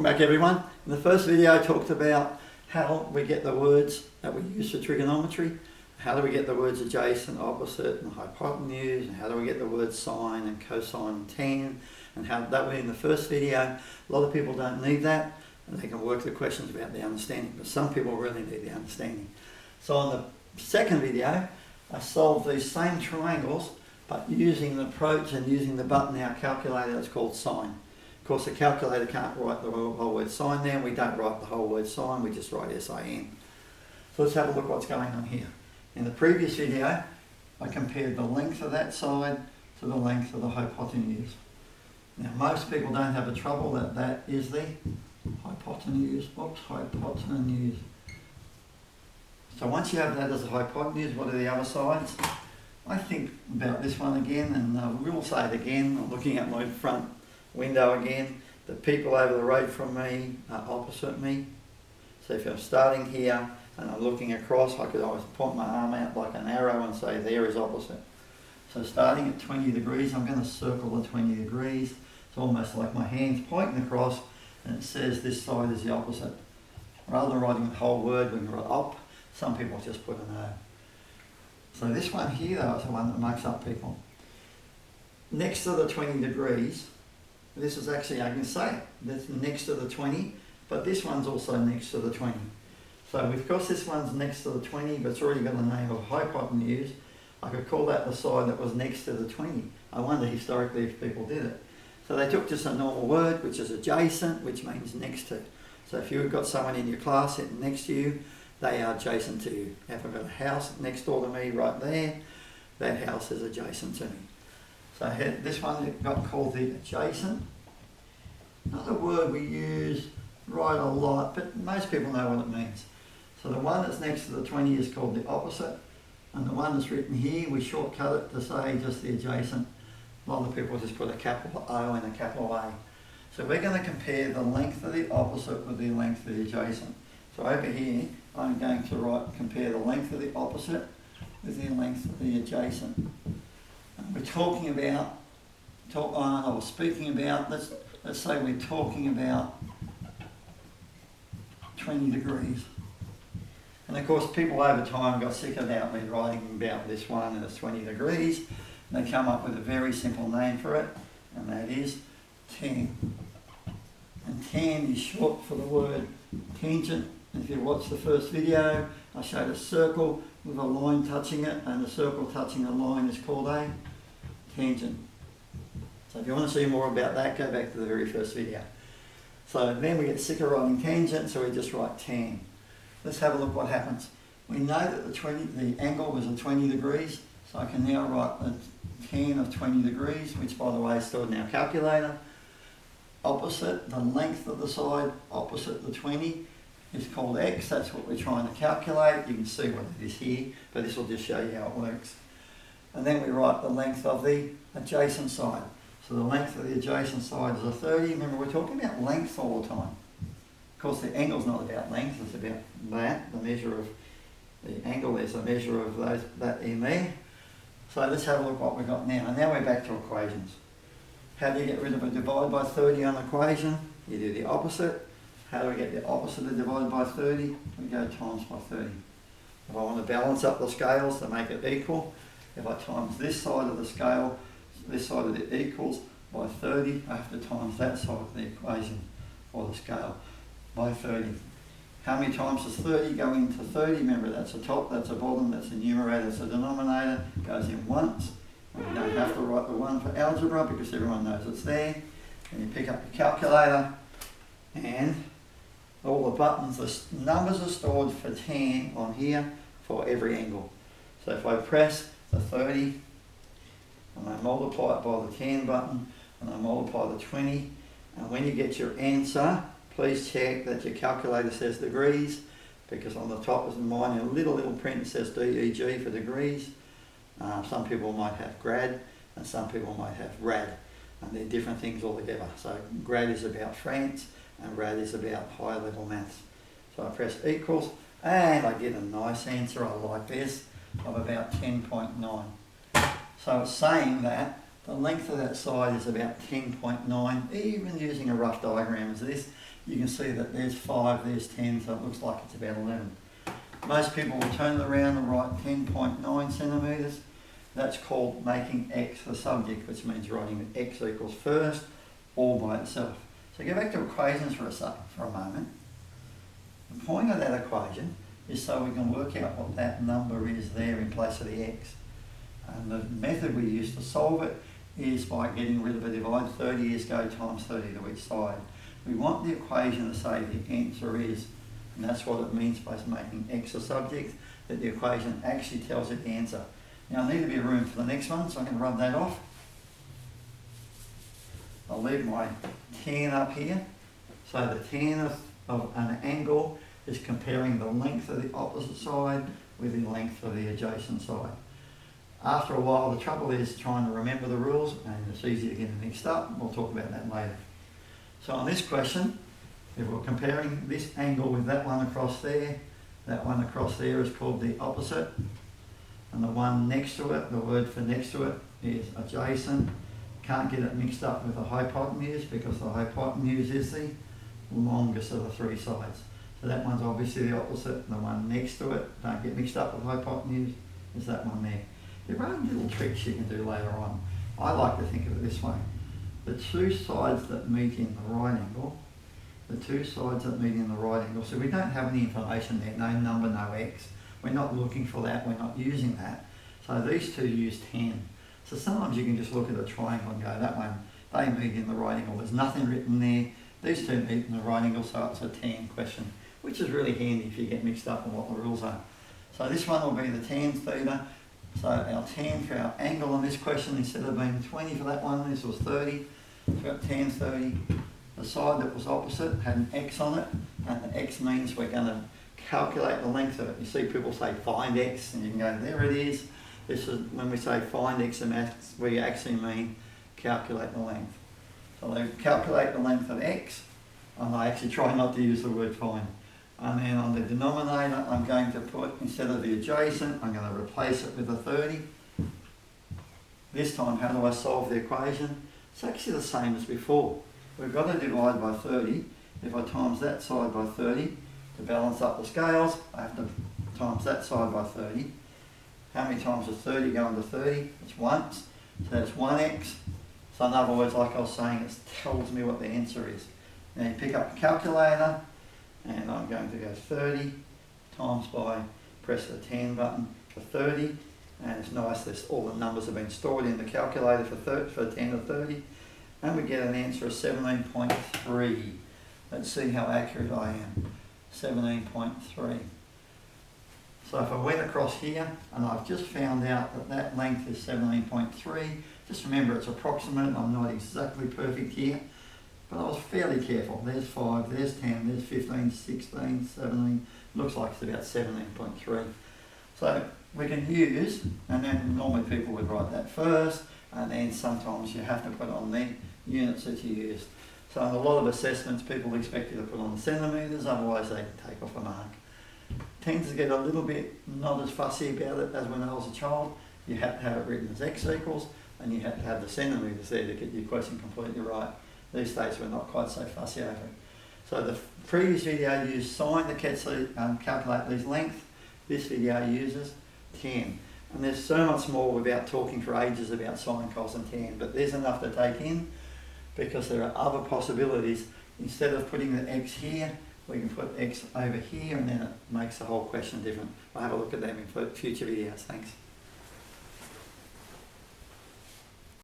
back everyone. In the first video I talked about how we get the words that we use for trigonometry. How do we get the words adjacent, opposite and hypotenuse, and how do we get the words sine and cosine and tan, and how that way in the first video. A lot of people don't need that and they can work the questions about the understanding, but some people really need the understanding. So on the second video I solved these same triangles but using the approach and using the button in our calculator that's called sine. Of course the calculator can't write the whole word sine there, we don't write the whole word sine, we just write S-I-N. So let's have a look what's going on here. In the previous video I compared the length of that side to the length of the hypotenuse. Now most people don't have a trouble that is the hypotenuse. Hypotenuse. So once you have that as a hypotenuse, what are the other sides? I think about this one again, and we'll say it again. I'm looking at my front window again. The people over the road from me are opposite me. So if I'm starting here and I'm looking across, I could always point my arm out like an arrow and say there is opposite. So starting at 20 degrees, I'm going to circle the 20 degrees. It's almost like my hand's pointing across and it says this side is the opposite. Rather than writing the whole word, we can write op. Some people just put an O. So this one here though is the one that makes up people. Next to the 20 degrees, this is actually, I can say it, that's next to the 20, but this one's also next to the 20. So because this one's next to the 20, but it's already got the name of hypotenuse, I could call that the side that was next to the 20. I wonder historically if people did it. So they took just a normal word, which is adjacent, which means next to. So if you've got someone in your class sitting next to you, they are adjacent to you. If I've got a house next door to me right there, that house is adjacent to me. So this one got called the adjacent. Another word we use right a lot, but most people know what it means. So the one that's next to the 20 is called the opposite, and the one that's written here, we shortcut it to say just the adjacent. A lot of people just put a capital O and a capital A. So we're going to compare the length of the opposite with the length of the adjacent. So over here, I'm going to compare the length of the opposite with the length of the adjacent. And we're talking about, speaking about, let's say we're talking about 20 degrees. And of course people over time got sick about me writing about this one and it's 20 degrees. And they come up with a very simple name for it, and that is tan. And tan is short for the word tangent. If you watch the first video, I showed a circle with a line touching it, and the circle touching a line is called a tangent. So if you want to see more about that, go back to the very first video. So then we get sick of writing tangent, so we just write tan. Let's have a look what happens. We know that the angle was at 20 degrees, so I can now write the tan of 20 degrees, which by the way is stored in our calculator. Opposite, the length of the side opposite the 20 is called x. That's what we're trying to calculate. You can see what it is here, but this will just show you how it works. And then we write the length of the adjacent side. So the length of the adjacent side is a 30. Remember, we're talking about length all the time. Of course, the angle's not about length, it's about that. The measure of the angle is a measure of that in there. So let's have a look what we've got now. And now we're back to equations. How do you get rid of a divide by 30 on an equation? You do the opposite. How do we get the opposite of divided by 30? We go times by 30. If I want to balance up the scales to make it equal, if I times this side of the scale, this side of it equals by 30, I have to times that side of the equation or the scale by 30. How many times does 30 go into 30? Remember, that's a top, that's a bottom, that's a numerator, that's a denominator. It goes in once. And we don't have to write the 1 for algebra because everyone knows it's there. And you pick up your calculator and all the buttons, the numbers are stored for tan on here for every angle. So if I press the 30 and I multiply it by the tan button and I multiply the 20, and when you get your answer, please check that your calculator says degrees, because on the top is mine in a little print says DEG for degrees. Some people might have grad and some people might have rad, and they're different things altogether. So grad is about France and rad is about high level maths. So I press equals and I get a nice answer, I like this, of about 10.9. So it's saying that The length of that side is about 10.9. Even using a rough diagram as this, you can see that there's 5, there's 10, so it looks like it's about 11. Most people will turn it around and write 10.9 centimetres. That's called making x the subject, which means writing x equals first all by itself. So go back to equations for a moment. The point of that equation is so we can work out what that number is there in place of the x. And the method we use to solve it is by getting rid of a divide. 30 is go times 30 to each side. We want the equation to say the answer is, and that's what it means by making x a subject, that the equation actually tells it the answer. Now I need to be room for the next one, so I can rub that off. I'll leave my tan up here. So the tan of an angle is comparing the length of the opposite side with the length of the adjacent side. After a while, the trouble is trying to remember the rules, and it's easy to get them mixed up. We'll talk about that later. So on this question, if we're comparing this angle with that one across there, that one across there is called the opposite, and the one next to it, the word for next to it, is adjacent. Can't get it mixed up with the hypotenuse because the hypotenuse is the longest of the three sides. So that one's obviously the opposite. The one next to it, don't get mixed up with hypotenuse, is that one there. There are little tricks you can do later on. I like to think of it this way. The two sides that meet in the right angle, so we don't have any information there, no number, no x. We're not looking for that, we're not using that. So these two use 10. So sometimes you can just look at a triangle and go, that one, they meet in the right angle. There's nothing written there. These two meet in the right angle, so it's a tan question, which is really handy if you get mixed up on what the rules are. So this one will be the tan theta. So our tan for our angle on this question, instead of being 20 for that one, this was 30. So we've got tan 30. The side that was opposite had an x on it, and the x means we're going to calculate the length of it. You see people say find x, and you can go, there it is. This is when we say find x in maths, we actually mean calculate the length. So they calculate the length of x, and I actually try not to use the word find. And then on the denominator, I'm going to put, instead of the adjacent, I'm going to replace it with a 30. This time, how do I solve the equation? It's actually the same as before. We've got to divide by 30. If I times that side by 30, to balance up the scales, I have to times that side by 30. How many times does 30 go into 30? It's once. So that's 1x. So in other words, like I was saying, it tells me what the answer is. Now you pick up a calculator, and I'm going to go 30 times by, press the 10 button for 30, and it's nice that all the numbers have been stored in the calculator for 10 to 30, and we get an answer of 17.3. Let's see how accurate I am. 17.3. So if I went across here, and I've just found out that that length is 17.3, just remember it's approximate, I'm not exactly perfect here, but I was fairly careful. There's 5, there's 10, there's 15, 16, 17, looks like it's about 17.3. So we can use, and then normally people would write that first, and then sometimes you have to put on the units that you use. So in a lot of assessments, people expect you to put on the centimetres, otherwise they take off a mark. Tends to get a little bit not as fussy about it as when I was a child. You have to have it written as x equals, and you have to have the centimetres there to get your question completely right. These days we're not quite so fussy over it. So the previous video used sine to calculate these lengths. This video uses tan. And there's so much more without talking for ages about sine, cos and tan, but there's enough to take in because there are other possibilities. Instead of putting the x here, we can put x over here, and then it makes the whole question different. I'll have a look at them in future videos. Thanks.